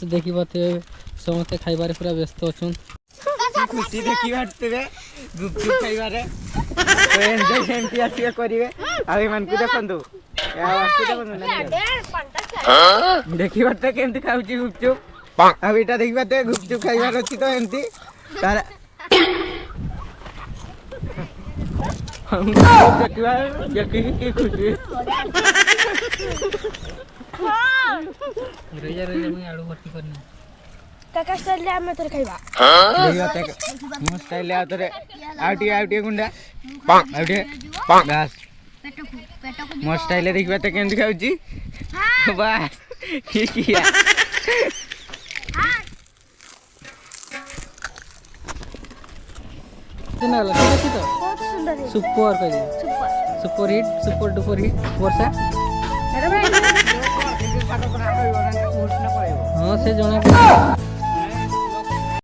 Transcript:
देखी समस्ते खाइबारे पूरा व्यस्त अछन खुशी देखी बारे गुपचुप खाइबारे तो एंजॉय सेमती आसी करिवे आइ मन को देखंतु देखी बाते केमती खाउची गुपचुप अब एटा देखी बाते गुपचुप खाइबार अछि तो एमती तार हम देखिबा देखी खुशी रैया मैं आलू भर्ती करनी काका स्टाइल ले आमे तोरे खाइबा मो स्टाइल ले आतरे आउटी गुंडा आउटी बस मो स्टाइल ले देखबा त केमती खाउची बस की किया केना लगा देखि तो बहुत सुंदर है सुपर कहि सुपर सुपर डुपर हिट वर्षा अरे भाई हां से जने